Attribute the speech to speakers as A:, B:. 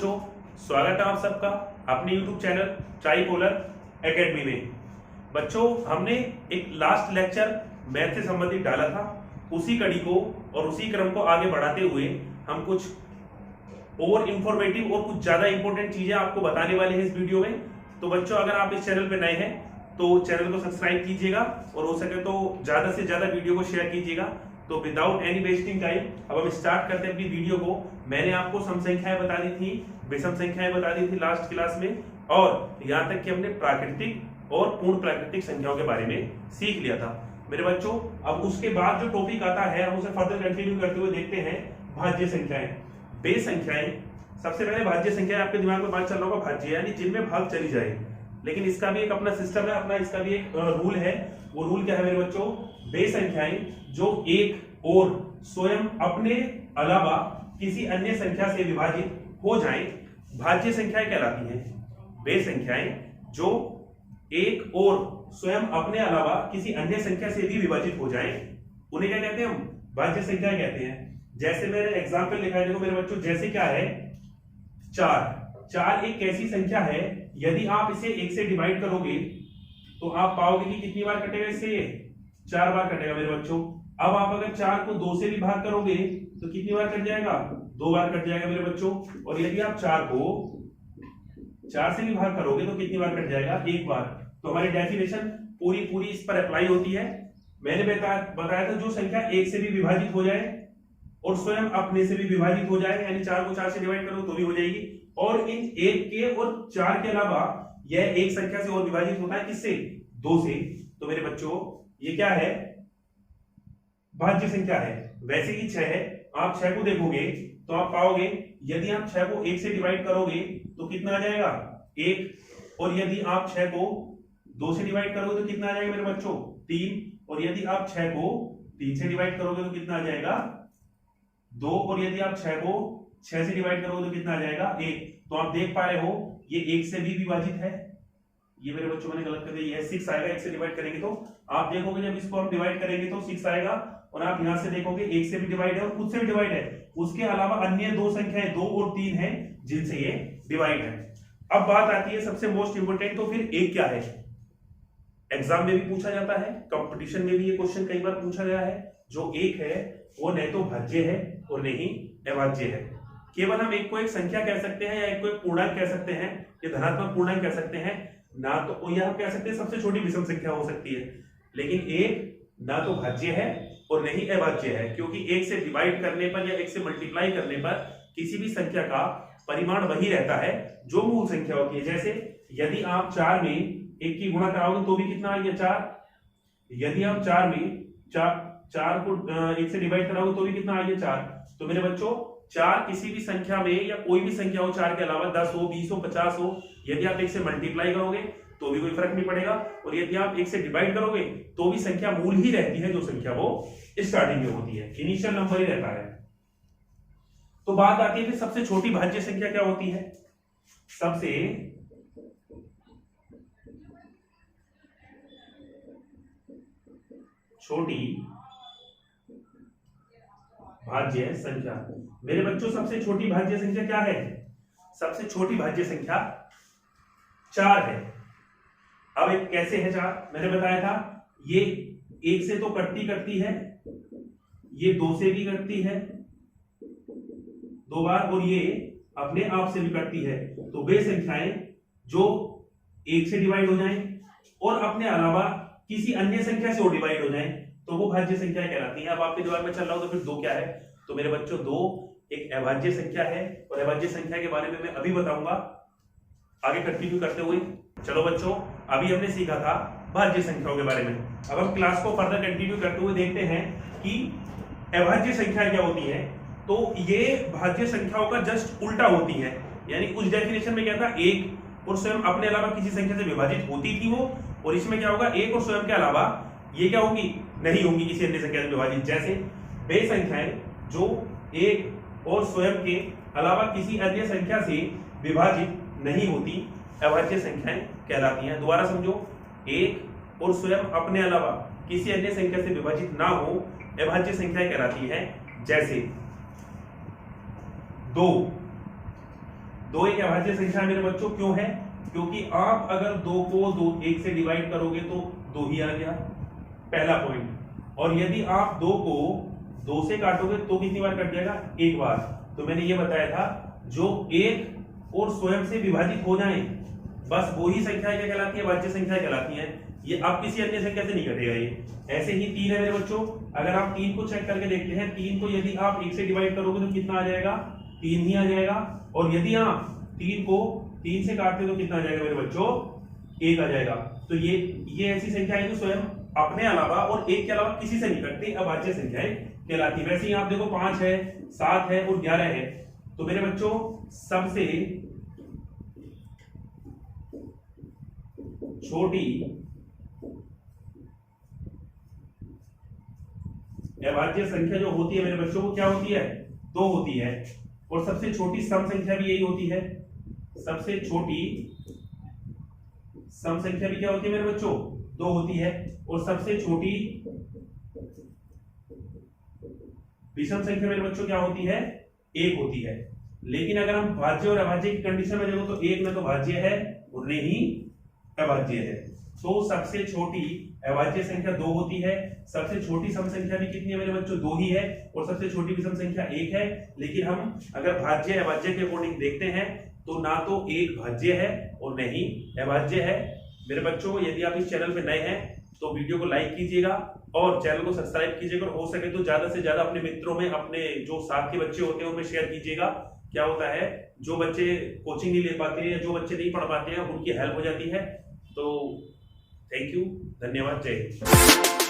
A: बच्चों, स्वागत है आप सबका अपने YouTube चैनल ट्राइपोलर एकेडमी में। बच्चों, हमने एक लास्ट लेक्चर मैथ से संबंधित डाला था, उसी कड़ी को और उसी क्रम को आगे बढ़ाते हुए हम कुछ और इंफॉर्मेटिव और कुछ ज्यादा इंपॉर्टेंट चीजें आपको बताने वाले हैं इस वीडियो में। तो बच्चों, अगर आप इस चैनल पर नए हैं तो चैनल को सब्सक्राइब कीजिएगा और हो सके तो ज्यादा से ज्यादा वीडियो को शेयर कीजिएगा। तो विदाउट एनी वेस्टिंग टाइम अब हम स्टार्ट करते हैं अपनी वीडियो को। मैंने आपको सम संख्याएं बता दी थी, विषम संख्याएं बता दी थी लास्ट क्लास में, और यहाँ तक कि हमने प्राकृतिक और पूर्ण प्राकृतिक संख्याओं के बारे में सीख लिया था मेरे बच्चों। अब उसके बाद जो टॉपिक आता है हम उसे फर्दर कंटिन्यू करते हुए देखते हैं भाज्य संख्याएं, बेस संख्याएं। सबसे पहले भाज्य संख्याएं आपके दिमाग में बात चल रहा होगा भाज्य यानी जिनमें भाग चली जाए, लेकिन इसका भी एक अपना सिस्टम है, अपना इसका भी एक रूल है। वो रूल क्या है मेरे बच्चों? बेस संख्याएं जो एक और स्वयं अपने अलावा किसी अन्य संख्या से विभाजित हो जाएं, भाज्य संख्याएं कहलाती हैं। बेस संख्याएं जो एक और स्वयं अपने अलावा किसी अन्य संख्या से भी विभाजित हो जाएं, उन्हें क्या कहते हैं? हम भाज्य संख्याएं कहते हैं। जैसे मैंने एग्जांपल लिखा है, देखो मेरे बच्चों, जैसे क्या है, 4 एक ऐसी संख्या है, यदि आप इसे 1 से डिवाइड करोगे तो आप पाओगे कि कितनी बार कटेगा इससे? 4 बार कटेगा मेरे बच्चों। अब आप अगर 4 को 2 से भी भाग करोगे तो कितनी बार कट जाएगा? 2 बार कट जाएगा मेरे बच्चों। और यदि आप 4 को 4 से भी भाग करोगे तो कितनी बार कट जाएगा? 1 बार। तो हमारी डेफिनेशन पूरी इस पर अप्लाई होती है। मैंने बताया था जो संख्या 1 से भी विभाजित हो जाए और स्वयं अपने से भी विभाजित हो जाए, यानी 4 को 4 से डिवाइड करो तो भी हो जाएगी, और इन 1 के और 4 के अलावा यह एक संख्या से और विभाजित होता है, किससे? 2 से। तो मेरे बच्चों, ये क्या है? भाज्य संख्या है। वैसे ही 6 है, आप 6 को देखोगे तो आप पाओगे यदि आप 6 को 1 से डिवाइड करोगे तो कितना आ जाएगा? 1। और यदि आप 6 को 2 से डिवाइड करोगे तो कितना आ जाएगा मेरे बच्चों? 3। और यदि आप 6 को 3 से डिवाइड करोगे तो कितना आ जाएगा? 2। और यदि आप 6 को 6 से डिवाइड करोगे तो कितना आ जाएगा? 1। तो आप देख पा रहे हो ये 1 से भी विभाजित है। ये मेरे बच्चों मैंने गलत कर दिया, ये 6 आएगा 1 से डिवाइड करेंगे तो। आप देखोगे जब इसको हम डिवाइड करेंगे तो 6 आएगा, और आप यहां से देखोगे 1 से भी डिवाइड है और खुद से भी डिवाइड है। उसके अलावा अन्य 2 संख्याएं 2 और 3 हैं जिनसे ये डिवाइड है। अब बात आती है सबसे मोस्ट इंपोर्टेंट, तो फिर 1 क्या है? एग्जाम में भी पूछा जाता है, कंपटीशन में भी ये क्वेश्चन कई बार पूछा गया है। जो 1 है वो न तो भाज्य है और न ही अभाज्य है। केवल हम 1 को एक संख्या कह सकते हैं, या 1 को एक पूर्णांक कह सकते हैं, या धनात्मक पूर्णांक कह सकते हैं, ना तो यह कह सकते हैं सबसे छोटी विषम संख्या हो सकती है। लेकिन 1 ना तो भाज्य है और नहीं अभाज्य है, क्योंकि 1 से डिवाइड करने पर या 1 से मल्टीप्लाई करने पर किसी भी संख्या का परिमाण वही रहता है जो मूल संख्या होती है। जैसे यदि आप 4 में 1 की गुणा कराओगे तो भी कितना आ गया? 4। यदि आप 4 में 4 को 1 से डिवाइड कराओगे तो भी कितना आ गया? 4। तो मेरे बच्चों, 4 किसी भी संख्या में, या कोई भी संख्या हो 4 के अलावा, 10 हो, 20 हो, 50 हो, यदि आप 1 से मल्टीप्लाई करोगे तो भी कोई फर्क नहीं पड़ेगा, और यदि आप 1 से डिवाइड करोगे तो भी संख्या मूल ही रहती है, जो संख्या वो स्टार्टिंग में होती है, इनिशियल नंबर ही रहता है। तो बात आती है फिर सबसे छोटी भाज्य संख्या क्या होती है? सबसे छोटी भाज्य संख्या, मेरे बच्चों, सबसे छोटी भाज्य संख्या क्या है? सबसे छोटी भाज्य संख्या 4 है। अब एक कैसे है 4? मैंने बताया था ये 1 से तो कटती है, ये 2 से भी कटती है 2 बार, और ये अपने आप से भी कटती है। तो वे संख्याएं जो 1 से डिवाइड हो जाएं और अपने अलावा किसी अन्य संख्या से और डिवाइड हो जाएं तो वो भाज्य संख्या कहलाती है। अब आपके दिमाग में चल रहा हो तो फिर 2 क्या है? तो मेरे बच्चों, 2 एक अभाज्य संख्या है, और अभाज्य संख्या के बारे में मैं अभी बताऊंगा आगे कंटिन्यू करते हुए। चलो बच्चों, अभी हमने सीखा था भाज्य संख्याओं के बारे में। अब हम क्लास को फर्दर कंटिन्यू करते हुए देखते हैं कि अभाज्य संख्या क्या होती है। तो ये भाज्य संख्याओं का जस्ट उल्टा होती है, यानी उस डेफिनेशन में क्या था? 1 और स्वयं अपने अलावा किसी संख्या से विभाजित होती थी वो, और इसमें क्या होगा? 1 और स्वयं के अलावा ये क्या होगी? नहीं होंगी किसी अन्य संख्या से विभाजित। जैसे बेस संख्याएं जो 1 और स्वयं के अलावा किसी अन्य संख्या से विभाजित नहीं होती, अभाज्य संख्याएं कहलाती हैं। दोबारा समझो, 1 और स्वयं अपने अलावा किसी अन्य संख्या से विभाजित ना हो, अभाज्य संख्याएं कहलाती हैं। जैसे 2 दो एक अभाज्य संख्या है मेरे बच्चों, क्यों है? क्योंकि आप अगर 2 को 1 से डिवाइड करोगे तो 2 ही आ गया, पहला पॉइंट। और यदि आप 2 को 2 से काटोगे तो कितनी बार कट जाएगा? एक बार। तो मैंने ये बताया था, जो एक और स्वयं से विभाजित हो जाए बस वो ही संख्या क्या कहलाती है? वाच्य संख्या कहलाती है। ये आप किसी अन्य संख्या से नहीं कटेगा ये। ऐसे ही 3 है मेरे बच्चों, अगर आप 3 को चेक करके देखते हैं, 3 को यदि आप 1 से डिवाइड करोगे तो कितना आ जाएगा? 3 ही आ जाएगा। और यदि आप 3 को 3 से काटते तो कितना आ जाएगा मेरे बच्चों? 1 आ जाएगा। तो ये ऐसी संख्या है जो स्वयं अपने अलावा और 1 के अलावा किसी से नहीं कटती, अभाज्य संख्याएं कहलाती है। वैसे ही आप देखो 5 है, 7 है और 11 है। तो मेरे बच्चों सबसे छोटी अभाज्य संख्या जो होती है मेरे बच्चों वो क्या होती है? 2 होती है। और सबसे छोटी सम संख्या भी यही होती है। सबसे छोटी सम संख्या भी क्या होती है मेरे बच्चों? 2 होती है। और सबसे छोटी विषम संख्या मेरे बच्चों क्या होती है? 1 होती है। लेकिन अगर हम भाज्य और अभाज्य की कंडीशन में देखो तो 1 में तो भाज्य है और नहीं अभाज्य है। तो सबसे छोटी अभाज्य संख्या 2 होती है। सबसे छोटी सम संख्या भी कितनी है मेरे बच्चों? 2 ही है। और सबसे छोटी विषम संख्या 1 है। लेकिन हम अगर भाज्य अभाज्य के अकॉर्डिंग देखते हैं तो ना तो 1 भाज्य है और नहीं अभाज्य है। मेरे बच्चों यदि आप इस चैनल पे नए हैं तो वीडियो को लाइक कीजिएगा और चैनल को सब्सक्राइब कीजिएगा, और हो सके तो ज्यादा से ज्यादा अपने मित्रों में, अपने जो साथ के बच्चे होते हैं उनमें शेयर कीजिएगा। क्या होता है, जो बच्चे कोचिंग नहीं ले पाते या जो बच्चे नहीं पढ़ पाते हैं उनकी हेल्प हो जाती है। तो थैंक यू, धन्यवाद, जय हिंद।